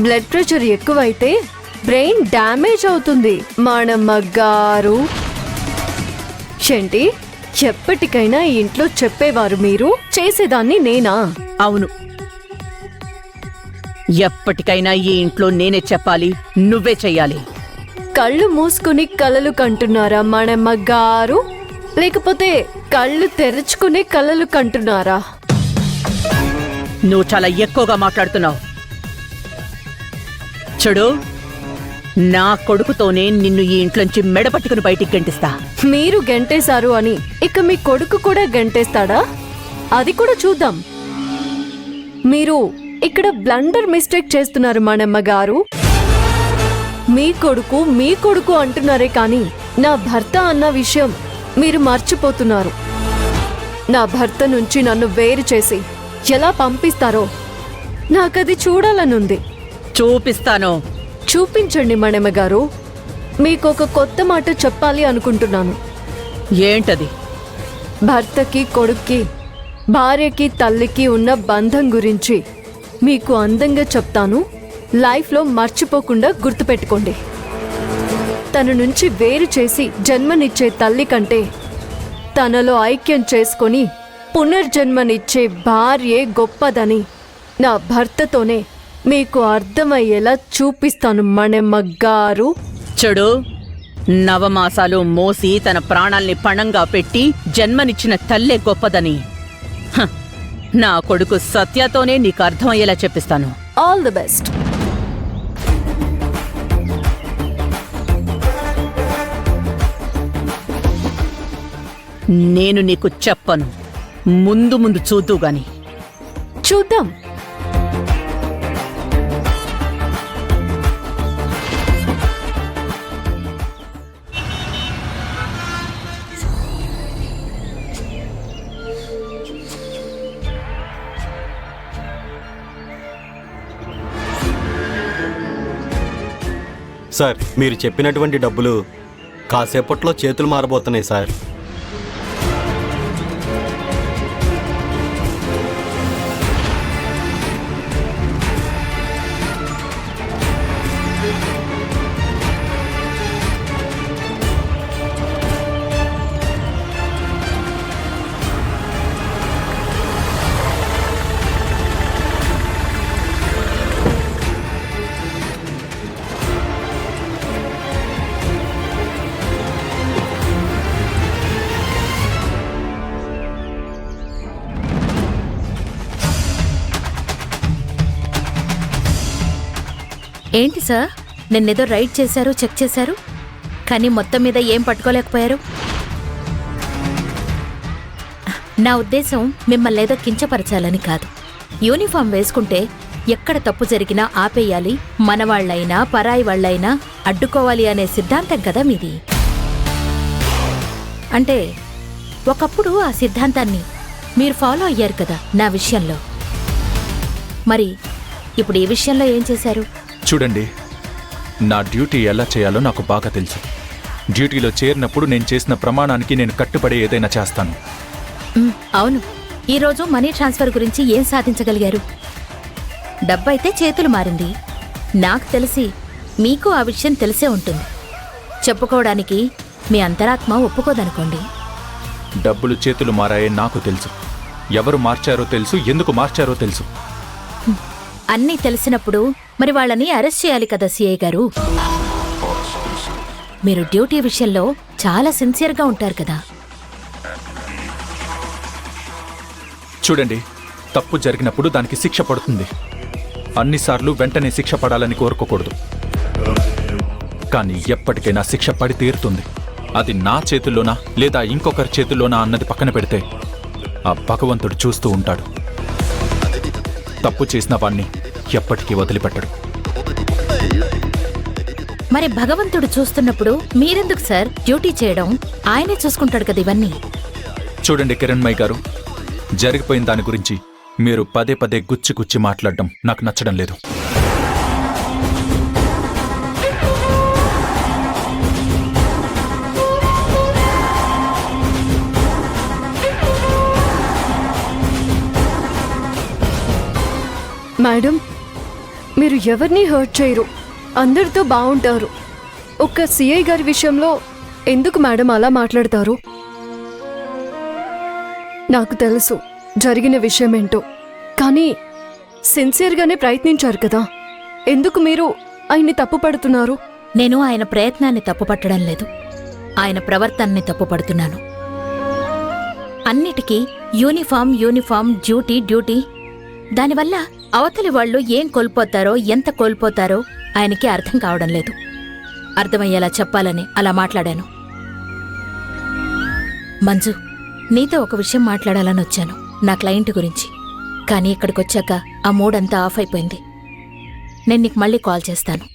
Blood pressure ఎక్కువైతే brain damage అవుతుంది మాణమ్మ గారు. ఏంటి, ఎప్పటికైనా ఈ ఇంట్లో చెప్పేవారు మీరు, చేసేదాన్ని నేనా? అవును, ఎప్పటికైనా ఈ ఇంట్లో నేనే చెప్పాలి, నువ్వే చెయ్యాలి. కళ్ళు మూసుకుని కలలు కంటున్నారా మాణమ్మ గారు, లేకపోతే కళ్ళు తెరుచుకుని కలలు కంటున్నారా? నువ్వు చాలా ఎక్కువగా మాట్లాడుతున్నావు. చూడు, నా కొడుకుతోనే నిన్ను ఈ ఇంట్లోంచి మెడపట్టుకుని బయటికి గెంటిస్తా. మీరు గెంటేశారు అని ఇక మీ కొడుకు కూడా గెంటేస్తాడా? అది కూడా చూద్దాం. మీరు ఇక్కడ బ్లండర్ మిస్టేక్ చేస్తున్నారు మాణమ్మ గారు. మీ కొడుకు అంటున్నారే కానీ నా భర్త అన్న విషయం మీరు మర్చిపోతున్నారు. నా భర్త నుంచి నన్ను వేరు చేసి ఎలా పంపిస్తారో నాకది చూడాలనుంది. చూపిస్తాను. చూపించండి మాణమ్మ గారు. మీకొక కొత్త మాట చెప్పాలి అనుకుంటున్నాను. ఏంటది? భర్తకి, కొడుక్కి, భార్యకి, తల్లికి ఉన్న బంధం గురించి మీకు అందంగా చెప్తాను. లైఫ్లో మర్చిపోకుండా గుర్తుపెట్టుకోండి. తన నుంచి వేరు చేసి జన్మనిచ్చే తల్లి కంటే తనలో ఐక్యం చేసుకొని పునర్జన్మనిచ్చే భార్యే గొప్పదని నా భర్తతోనే మీకు అర్థమయ్యేలా చూపిస్తాను మాణమ్మ గారు. చూడు, నవమాసాలు మోసి తన ప్రాణాల్ని పణంగా పెట్టి జన్మనిచ్చిన తల్లే గొప్పదని నా కొడుకు సత్యతోనే నీకు అర్థమయ్యేలా చెప్పిస్తాను. All the best. నేను నీకు చెప్పను, ముందు ముందు చూద్దు గాని. చూద్దాం. సార్, మీరు చెప్పినటువంటి డబ్బులు కాసేపట్లో చేతులు మారబోతున్నాయి సార్. ఏంటి సార్, నిన్నేదో రైడ్ చేశారు, చెక్ చేశారు, కానీ మొత్తం మీద ఏం పట్టుకోలేకపోయారు? నా ఉద్దేశం మిమ్మల్ని ఏదో కించపరచాలని కాదు. యూనిఫామ్ వేసుకుంటే ఎక్కడ తప్పు జరిగినా ఆపేయాలి, మనవాళ్లైనా పరాయి వాళ్లైనా అడ్డుకోవాలి అనే సిద్ధాంతం కదా మీది. అంటే ఒకప్పుడు ఆ సిద్ధాంతాన్ని మీరు ఫాలో అయ్యారు కదా నా విషయంలో. మరి ఇప్పుడు ఈ విషయంలో ఏం చేశారు? చూడండి, నా డ్యూటీ ఎలా చేయాలో నాకు బాగా తెలుసు. డ్యూటీలో చేరినప్పుడు నేను చేసిన ప్రమాణానికి నేను కట్టుబడి ఏదైనా చేస్తాను. అవును, ఈరోజు మనీ ట్రాన్స్ఫర్ గురించి ఏం సాధించగలిగారు? డబ్బైతే చేతులు మారింది. నాకు తెలిసి మీకు ఆ విషయం తెలిసే ఉంటుంది. చెప్పుకోవడానికి మీ అంతరాత్మ ఒప్పుకోదనుకోండి. డబ్బులు చేతులు మారాయే నాకు తెలుసు. ఎవరు మార్చారో తెలుసు, ఎందుకు మార్చారో తెలుసు. అన్నీ తెలిసినప్పుడు మరి వాళ్ళని అరెస్ట్ చేయాలి కదా సిఐ గారు. మీరు డ్యూటీ విషయంలో చాలా సిన్సియర్గా ఉంటారు కదా. చూడండి, తప్పు జరిగినప్పుడు దానికి శిక్ష పడుతుంది. అన్నిసార్లు వెంటనే శిక్ష పడాలని కోరుకోకూడదు. కానీ ఎప్పటికైనా శిక్ష పడి తీరుతుంది. అది నా చేతుల్లోనా లేదా ఇంకొకరి చేతుల్లోనా అన్నది పక్కన పెడితే ఆ భగవంతుడు చూస్తూ ఉంటాడు. తప్పు చేసిన వాణ్ణి ఎప్పటికీ వదిలిపెట్టడు. మరి భగవంతుడు చూస్తున్నప్పుడు మీరెందుకు సార్ డ్యూటీ చేయడం? ఆయనే చూసుకుంటాడు కదా ఇవన్నీ. చూడండి కిరణ్మయ్య గారు, జరిగిపోయిన దాని గురించి మీరు పదే పదే గుచ్చి గుచ్చి మాట్లాడడం నాకు నచ్చడం లేదు. మేడం, మీరు ఎవరిని హర్ట్ చేయరు, అందరితో బాగుంటారు. ఒక్క సిఐ గారి విషయంలో ఎందుకు మేడం అలా మాట్లాడతారు? నాకు తెలుసు జరిగిన విషయం ఏంటో, కానీ సిన్సియర్గానే ప్రయత్నించారు కదా, ఎందుకు మీరు ఆయన్ని తప్పు పడుతున్నారు? నేను ఆయన ప్రయత్నాన్ని తప్పుపట్టడం లేదు, ఆయన ప్రవర్తనని తప్పుపడుతున్నాను. అన్నిటికీ యూనిఫామ్ యూనిఫామ్, డ్యూటీ డ్యూటీ. దానివల్ల అవతలి వాళ్ళు ఏం కోల్పోతారో ఎంత కోల్పోతారో ఆయనకి అర్థం కావడం లేదు. అర్థమయ్యేలా చెప్పాలని అలా మాట్లాడాను. మంజు, నీతో ఒక విషయం మాట్లాడాలని వచ్చాను, నా క్లయింట్ గురించి. కానీ ఇక్కడికొచ్చాక ఆ మూడంతా ఆఫ్ అయిపోయింది. నేను నీకు మళ్ళీ కాల్ చేస్తాను.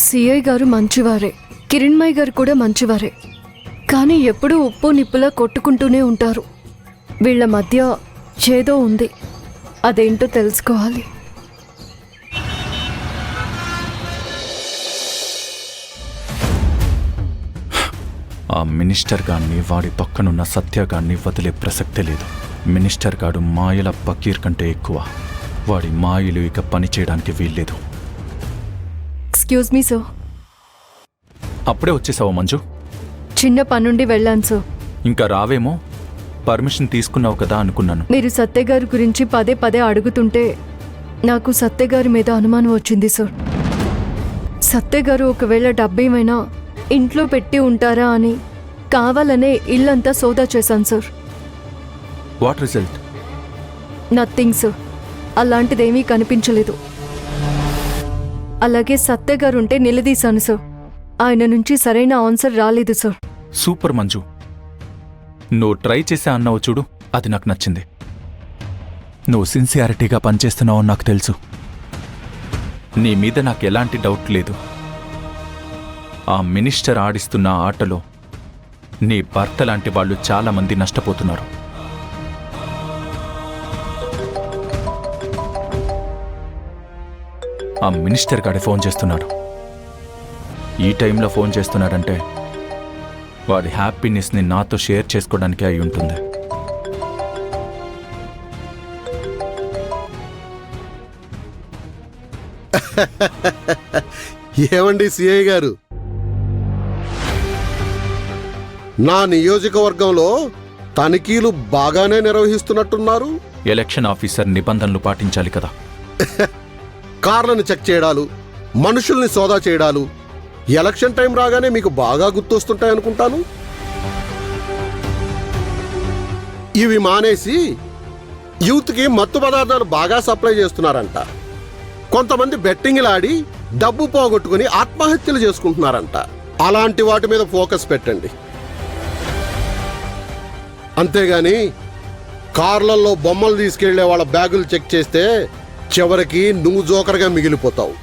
సిఐ గారు మంచివారే, కిరణ్మయ్ గారు కూడా మంచివారే, కానీ ఎప్పుడూ ఉప్పు నిప్పులా కొట్టుకుంటూనే ఉంటారు. వీళ్ళ మధ్య ఏదో ఉంది, అదేంటో తెలుసుకోవాలి. ఆ మినిస్టర్ గాన్ని, వాడి పక్కనున్న సత్యగాన్ని వదిలే ప్రసక్తే లేదు. మినిస్టర్ గాడు మాయల పకీర్ కంటే ఎక్కువ. వాడి మాయలు ఇక పని చేయడానికి వీల్లేదు. Excuse me sir. అప్పుడే వచ్చేసావా మంజు? చిన్న పనుండి వెళ్ళాను సార్. ఇంకా రావేమో, పర్మిషన్ తీసుకున్నావు కదా అనుకున్నాను. మీరు సత్య గారి గురించి పదే పదే అడుగుతుంటే నాకు సత్య గారి మీద అనుమానం వచ్చింది సార్. సత్య గారు ఒకవేళ డబ్బేమైనా ఇంట్లో పెట్టి ఉంటారా అని కావాలనే ఇల్లంతా సోదా చేశాను sir. What result? Nothing sir, అలాంటిదేమీ కనిపించలేదు. అలాగే సత్య గారు ఉంటే నిలదీశాను సార్, ఆయన నుంచి సరైన ఆన్సర్ రాలేదు సార్. సూపర్ మంజు, నువ్వు ట్రై చేసా అన్నావు చూడు, అది నాకు నచ్చింది. నువ్వు సిన్సియారిటీగా పనిచేస్తున్నావు నాకు తెలుసు. నీ మీద నాకు ఎలాంటి డౌట్ లేదు. ఆ మినిస్టర్ ఆడిస్తున్న ఆటలో నీ భర్త లాంటి వాళ్ళు చాలామంది నష్టపోతున్నారు. ఆ మినిస్టర్ గాడే ఫోన్ చేస్తున్నాడు. ఈ టైంలో ఫోన్ చేస్తున్నాడంటే వాడి హ్యాపీనెస్ని నాతో షేర్ చేసుకోవడానికి అయి ఉంటుంది. ఏమండి సిఐ గారు, నా నియోజకవర్గంలో తనిఖీలు బాగానే నిర్వహిస్తున్నట్టున్నారు. ఎలక్షన్ ఆఫీసర్ నిబంధనలు పాటించాలి కదా. కార్లను చెక్ చేయడాలు, మనుషుల్ని సోదా చేయడాలు ఎలక్షన్ టైం రాగానే మీకు బాగా గుర్తొస్తుంటాయనుకుంటాను. ఇవి మానేసి యూత్కి మత్తు పదార్థాలు బాగా సప్లై చేస్తున్నారంట. కొంతమంది బెట్టింగ్లాడి డబ్బు పోగొట్టుకుని ఆత్మహత్యలు చేసుకుంటున్నారంట. అలాంటి వాటి మీద ఫోకస్ పెట్టండి. అంతేగాని కార్లలో బొమ్మలు తీసుకెళ్లే వాళ్ళ బ్యాగులు చెక్ చేస్తే చివరికి నువ్వు జోకర్గా మిగిలిపోతావు.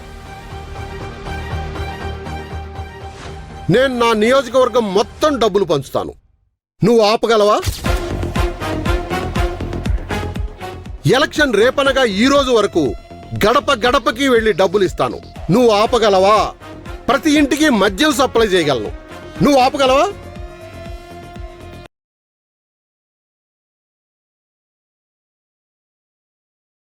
నేను నా నియోజకవర్గం మొత్తం డబ్బులు పంచుతాను, నువ్వు ఆపగలవా? ఎలక్షన్ రేపనగా ఈ రోజు వరకు గడప గడపకి వెళ్లి డబ్బులు ఇస్తాను, నువ్వు ఆపగలవా? ప్రతి ఇంటికి మద్యం సప్లై చేయగలను, నువ్వు ఆపగలవా?